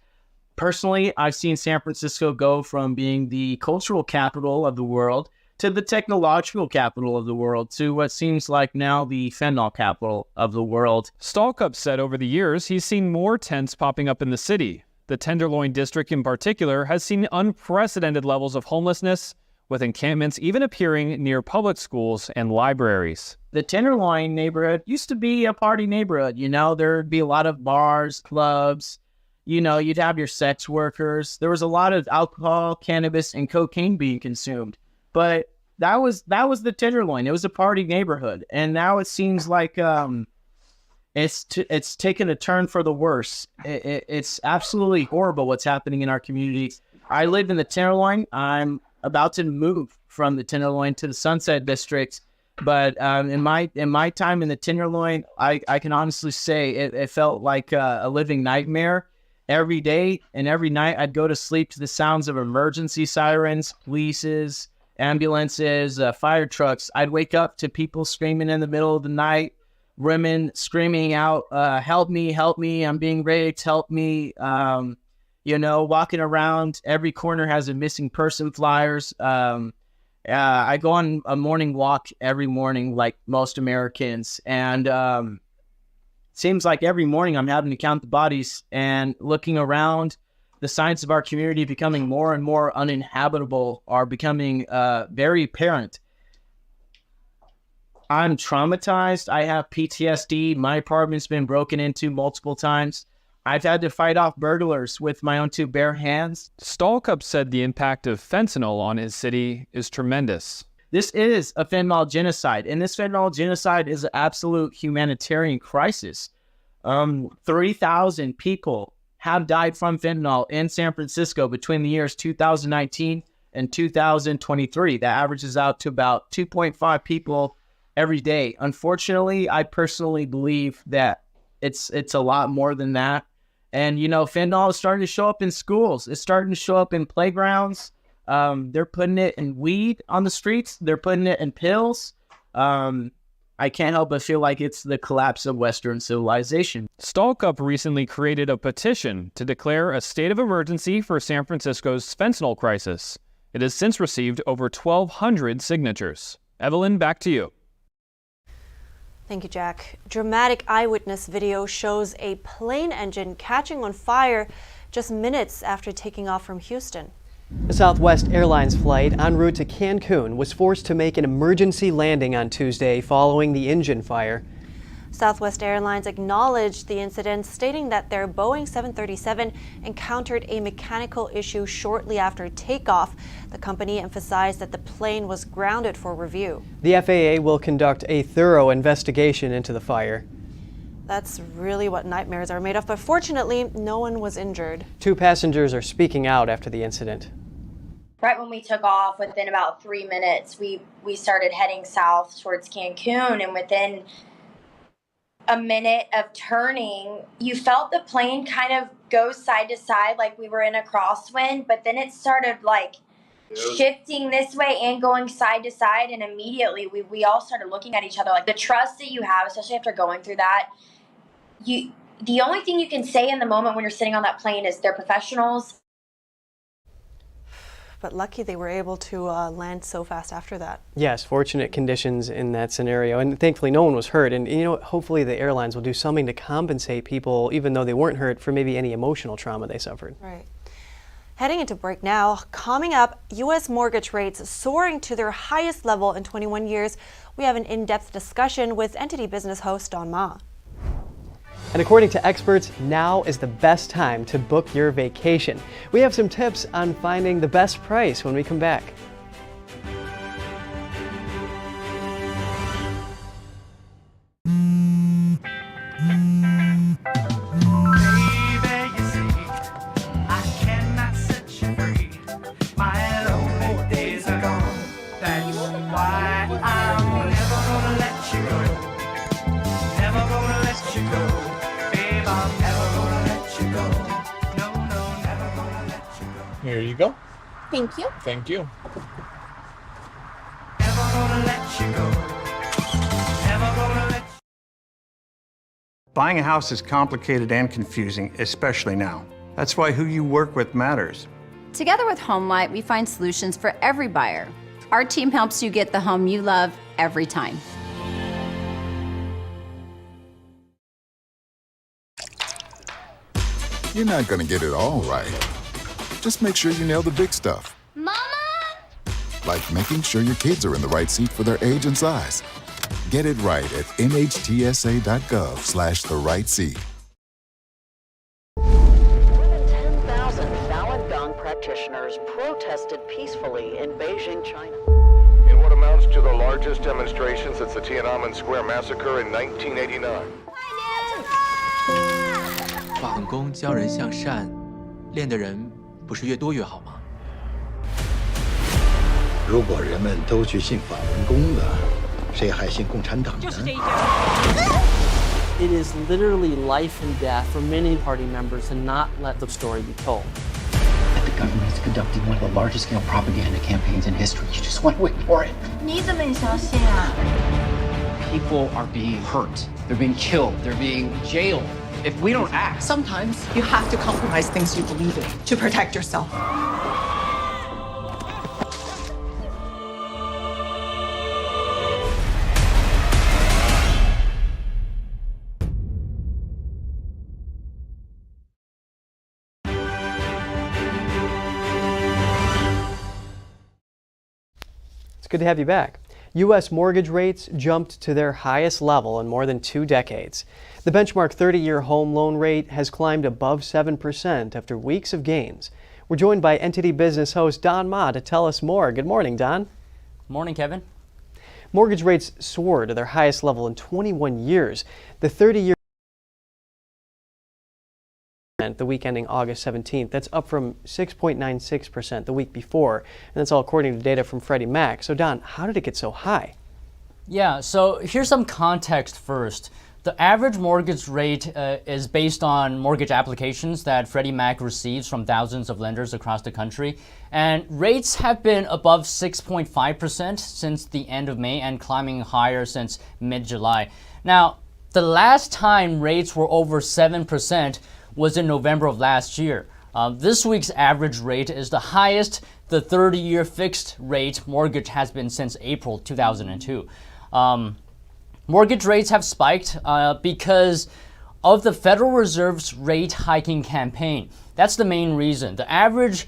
Personally, I've seen San Francisco go from being the cultural capital of the world to the technological capital of the world to what seems like now the fentanyl capital of the world. Stallcup said over the years he's seen more tents popping up in the city. The Tenderloin District in particular has seen unprecedented levels of homelessness, with encampments even appearing near public schools and libraries. The Tenderloin neighborhood used to be a party neighborhood. You know, there'd be a lot of bars, clubs. You know, you'd have your sex workers. There was a lot of alcohol, cannabis, and cocaine being consumed. But that was the Tenderloin. It was a party neighborhood. And now it seems like it's taken a turn for the worse. It's absolutely horrible what's happening in our community. I live in the Tenderloin. I'm about to move from the Tenderloin to the Sunset District. But in my time in the Tenderloin, I can honestly say it felt like a living nightmare. Every day and every night, I'd go to sleep to the sounds of emergency sirens, polices, ambulances, fire trucks. I'd wake up to people screaming in the middle of the night, women screaming out, help me, I'm being raped, help me. You know, walking around, every corner has a missing person flyers. I go on a morning walk every morning like most Americans, and seems like every morning I'm having to count the bodies and looking around. The signs of our community becoming more and more uninhabitable are becoming very apparent. I'm traumatized. I have PTSD. My apartment's been broken into multiple times. I've had to fight off burglars with my own two bare hands. Stallcup said the impact of fentanyl on his city is tremendous. This is a fentanyl genocide, and this fentanyl genocide is an absolute humanitarian crisis. 3,000 people have died from fentanyl in San Francisco between the years 2019 and 2023. That averages out to about 2.5 people every day. Unfortunately, I personally believe that it's a lot more than that. And, you know, fentanyl is starting to show up in schools. It's starting to show up in playgrounds. They're putting it in weed on the streets. They're putting it in pills. I can't help but feel like it's the collapse of Western civilization. Stallcup recently created a petition to declare a state of emergency for San Francisco's fentanyl crisis. It has since received over 1,200 signatures. Evelyn, back to you. Thank you, Jack. Dramatic eyewitness video shows a plane engine catching on fire just minutes after taking off from Houston. A Southwest Airlines flight en route to Cancun was forced to make an emergency landing on Tuesday following the engine fire. Southwest Airlines acknowledged the incident, stating that their Boeing 737 encountered a mechanical issue shortly after takeoff. The company emphasized that the plane was grounded for review. The FAA will conduct a thorough investigation into the fire. That's really what nightmares are made of, but fortunately, no one was injured. 2 passengers are speaking out after the incident. Right when we took off, within about 3 minutes, we started heading south towards Cancun, and within a minute of turning, you felt the plane kind of go side to side like we were in a crosswind, but then it started like shifting this way and going side to side, and immediately we all started looking at each other. Like, the trust that you have, especially after going through that, the only thing you can say in the moment when you're sitting on that plane is they're professionals. But lucky they were able to land so fast after that. Yes, fortunate conditions in that scenario, and thankfully no one was hurt. And you know, hopefully the airlines will do something to compensate people, even though they weren't hurt, for maybe any emotional trauma they suffered. Right. Heading into break now. Coming up, U.S. mortgage rates soaring to their highest level in 21 years. We have an in-depth discussion with NTD Business host Don Ma. And according to experts, now is the best time to book your vacation. We have some tips on finding the best price when we come back. Here you go. Thank you. Thank you. Buying a house is complicated and confusing, especially now. That's why who you work with matters. Together with HomeLight, we find solutions for every buyer. Our team helps you get the home you love every time. You're not going to get it all right. Just make sure you nail the big stuff. Mama! like making sure your kids are in the right seat for their age and size. Get it right at nhtsa.gov/the right seat. More than 10,000 Falun Gong practitioners protested peacefully in Beijing, China. In what amounts to the largest demonstration since the Tiananmen Square massacre in 1989. 法轮功教人向善，练的人不是越多越好吗？如果人们都去信法轮功了，谁还信共产党呢？ It is literally life and death for many party members to not let the story be told. The government is conducting one of the largest scale propaganda campaigns in history. You just want to ignore it. 你怎么也相信啊？ People are being hurt. They're being killed. They're being jailed. If we don't act, sometimes you have to compromise things you believe in to protect yourself. It's good to have you back. U.S. mortgage rates jumped to their highest level in more than 2 decades. The benchmark 30-year home loan rate has climbed above 7% after weeks of gains. We're joined by NTD Business host Don Ma to tell us more. Good morning, Don. Good morning, Kevin. Mortgage rates soared to their highest level in 21 years. The 30-year the week ending August 17th. That's up from 6.96% the week before. And that's all according to data from Freddie Mac. So Don, how did it get so high? Yeah, so here's some context first. The average mortgage rate is based on mortgage applications that Freddie Mac receives from thousands of lenders across the country. And rates have been above 6.5% since the end of May and climbing higher since mid-July. Now, the last time rates were over 7% was in November of last year. This week's average rate is the highest the 30-year fixed rate mortgage has been since April 2002. Mortgage rates have spiked because of the Federal Reserve's rate hiking campaign. That's the main reason. The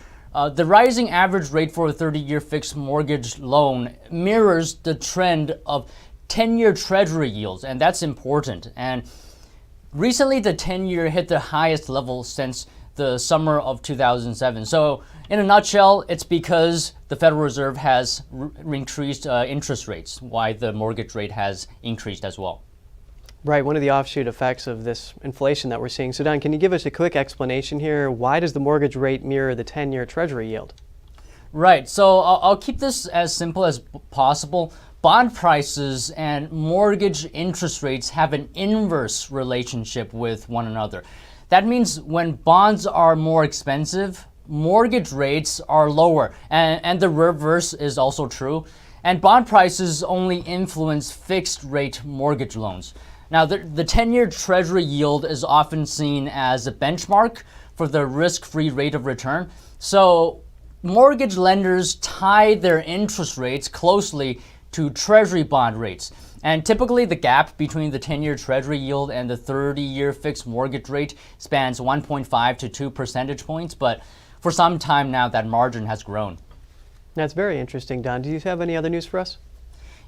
rising average rate for a 30-year fixed mortgage loan mirrors the trend of 10-year Treasury yields, and that's important. And recently, the 10-year hit the highest level since the summer of 2007. So, in a nutshell, it's because the Federal Reserve has increased interest rates, why the mortgage rate has increased as well. Right, one of the offshoot effects of this inflation that we're seeing. So, Don, can you give us a quick explanation here? Why does the mortgage rate mirror the 10-year Treasury yield? Right, so I'll keep this as simple as possible. Bond prices and mortgage interest rates have an inverse relationship with one another. That means when bonds are more expensive, mortgage rates are lower, and the reverse is also true. And bond prices only influence fixed rate mortgage loans. Now, the 10-year Treasury yield is often seen as a benchmark for the risk-free rate of return. So mortgage lenders tie their interest rates closely to Treasury bond rates. And typically the gap between the 10-year Treasury yield and the 30-year fixed mortgage rate spans 1.5 to 2 percentage points, but for some time now that margin has grown. That's very interesting, Don. Do you have any other news for us?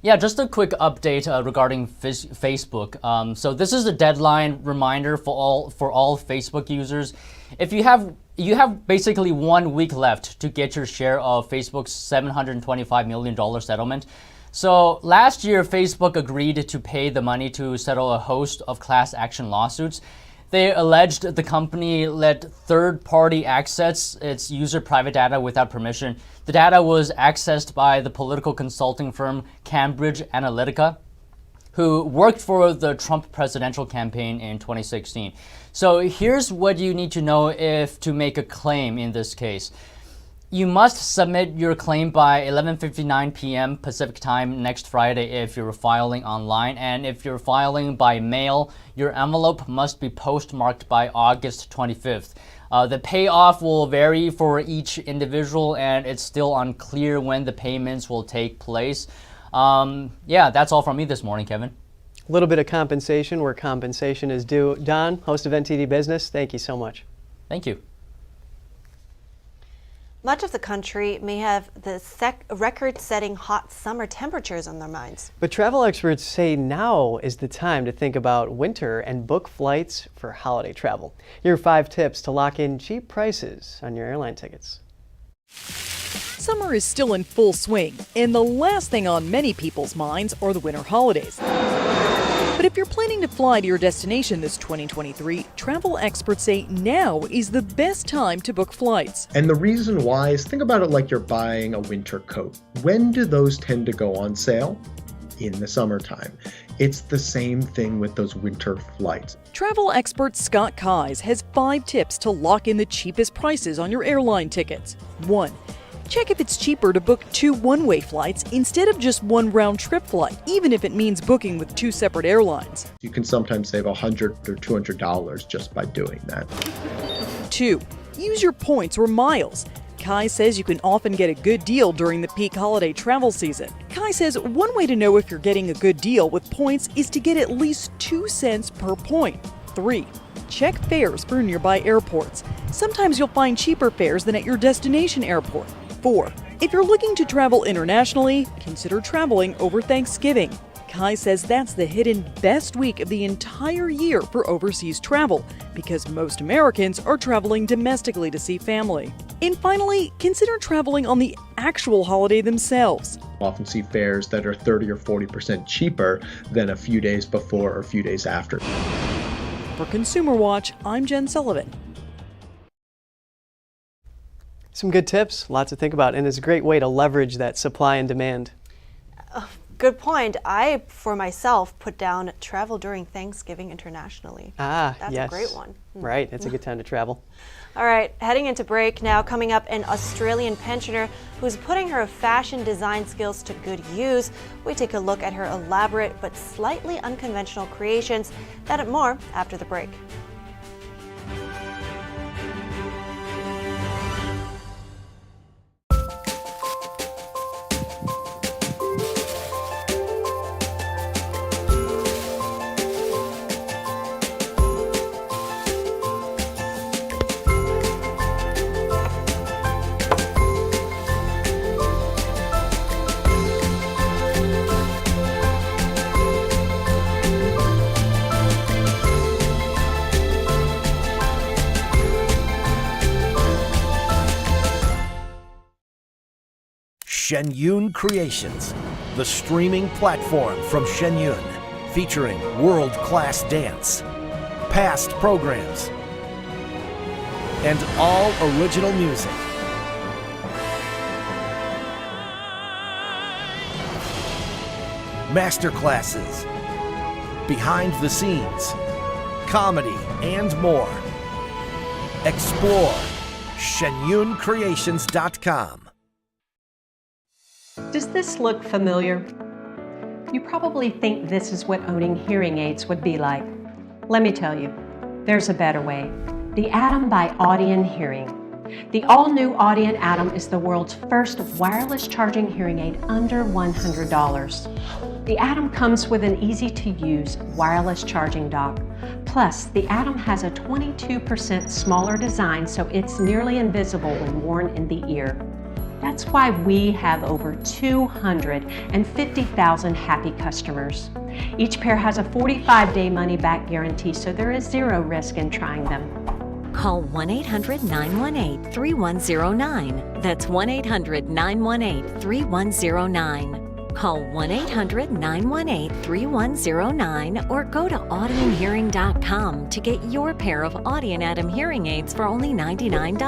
Yeah, just a quick update regarding Facebook. So this is a deadline reminder for all Facebook users. If you have basically 1 week left to get your share of Facebook's $725 million settlement. So last year, Facebook agreed to pay the money to settle a host of class action lawsuits. They alleged the company let third party access its user private data without permission. The data was accessed by the political consulting firm Cambridge Analytica, who worked for the Trump presidential campaign in 2016. So here's what you need to know to make a claim in this case. You must submit your claim by 11:59 p.m. Pacific time next Friday if you're filing online. And if you're filing by mail, your envelope must be postmarked by August 25th. The payoff will vary for each individual, and it's still unclear when the payments will take place. Yeah, that's all from me this morning, Kevin. A little bit of compensation where compensation is due. Don, host of NTD Business, thank you so much. Thank you. Much of the country may have the record-setting hot summer temperatures on their minds. But travel experts say now is the time to think about winter and book flights for holiday travel. Here are 5 tips to lock in cheap prices on your airline tickets. Summer is still in full swing, and the last thing on many people's minds are the winter holidays. But if you're planning to fly to your destination this 2023, travel experts say now is the best time to book flights. And the reason why is, think about it like you're buying a winter coat. When do those tend to go on sale? In the summertime. It's the same thing with those winter flights. Travel expert Scott Keyes has 5 tips to lock in the cheapest prices on your airline tickets. 1. Check if it's cheaper to book 2 one-way flights instead of just 1 round-trip flight, even if it means booking with 2 separate airlines. You can sometimes save $100 or $200 just by doing that. 2. Use your points or miles. Kai says you can often get a good deal during the peak holiday travel season. Kai says one way to know if you're getting a good deal with points is to get at least 2 cents per point. 3. Check fares for nearby airports. Sometimes you'll find cheaper fares than at your destination airport. 4. If you're looking to travel internationally, consider traveling over Thanksgiving. Kai says that's the hidden best week of the entire year for overseas travel because most Americans are traveling domestically to see family. And finally, consider traveling on the actual holiday themselves. You often see fares that are 30 or 40% cheaper than a few days before or a few days after. For Consumer Watch, I'm Jen Sullivan. Some good tips, lots to think about, and it's a great way to leverage that supply and demand. Good point. I, for myself, put down travel during Thanksgiving internationally. That's a great one. Right, it's a good time to travel. All right, heading into break now. Coming up, an Australian pensioner who's putting her fashion design skills to good use. We take a look at her elaborate but slightly unconventional creations. That and more after the break. Shen Yun Creations, the streaming platform from Shen Yun, featuring world-class dance, past programs, and all original music. Masterclasses, behind the scenes, comedy, and more. Explore shenyuncreations.com. Does this look familiar? You probably think this is what owning hearing aids would be like. Let me tell you, there's a better way. The Atom by Audien Hearing. The all-new Audien Atom is the world's first wireless charging hearing aid under $100. The Atom comes with an easy-to-use wireless charging dock. Plus, the Atom has a 22% smaller design, so it's nearly invisible when worn in the ear. That's why we have over 250,000 happy customers. Each pair has a 45-day money-back guarantee, so there is zero risk in trying them. Call 1-800-918-3109. That's 1-800-918-3109. Call 1-800-918-3109 or go to audienhearing.com to get your pair of Audien Atom hearing aids for only $99.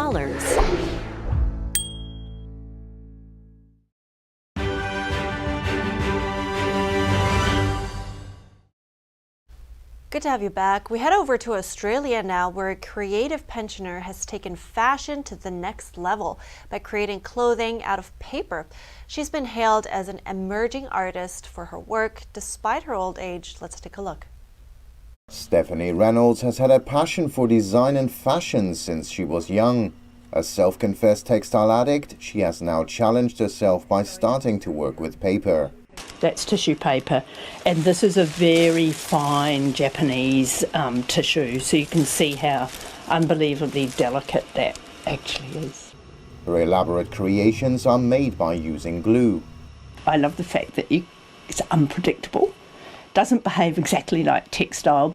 Good to have you back. We head over to Australia now, where a creative pensioner has taken fashion to the next level by creating clothing out of paper. She's been hailed as an emerging artist for her work despite her old age. Let's take a look. Stephanie Reynolds has had a passion for design and fashion since she was young. A self-confessed textile addict, she has now challenged herself by starting to work with paper. That's tissue paper, and this is a very fine Japanese tissue, so you can see how unbelievably delicate that actually is. Her elaborate creations are made by using glue. I love the fact that it's unpredictable, doesn't behave exactly like textile.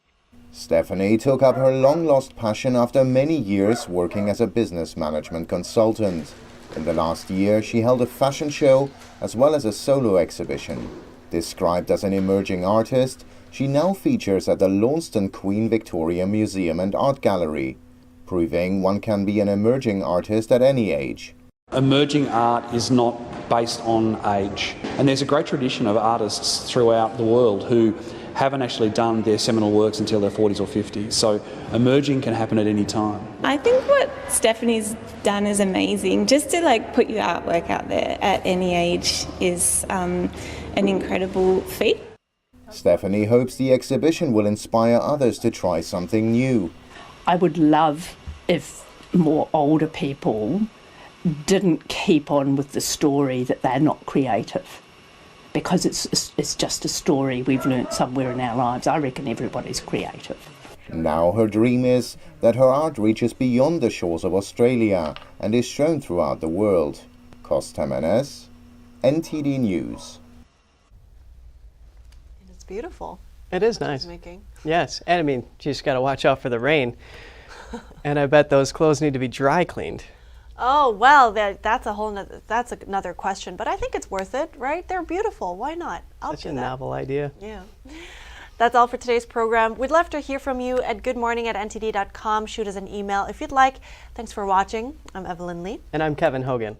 Stephanie took up her long-lost passion after many years working as a business management consultant. In the last year, she held a fashion show as well as a solo exhibition. Described as an emerging artist, she now features at the Launceston Queen Victoria Museum and Art Gallery, proving one can be an emerging artist at any age. Emerging art is not based on age, and there's a great tradition of artists throughout the world who haven't actually done their seminal works until their 40s or 50s, so emerging can happen at any time. I think what Stephanie's done is amazing. Just to put your artwork out there at any age is an incredible feat. Stephanie hopes the exhibition will inspire others to try something new. I would love if more older people didn't keep on with the story that they're not creative, because it's just a story we've learnt somewhere in our lives. I reckon everybody's creative. Now her dream is that her art reaches beyond the shores of Australia and is shown throughout the world. Costa Menes, NTD News. It's beautiful. It is nice. Making. Yes, and I mean, you just got to watch out for the rain. And I bet those clothes need to be dry cleaned. Oh, well, that's another question, but I think it's worth it, right? They're beautiful. Why not? I'll Such do a that. novel idea. Yeah. That's all for today's program. We'd love to hear from you at goodmorning@ntd.com. Shoot us an email if you'd like. Thanks for watching. I'm Evelyn Lee. And I'm Kevin Hogan.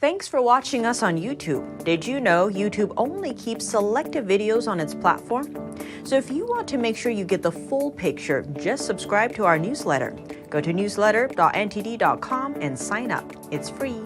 Thanks for watching us on YouTube. Did you know YouTube only keeps selective videos on its platform? So if you want to make sure you get the full picture, just subscribe to our newsletter. Go to newsletter.ntd.com and sign up. It's free.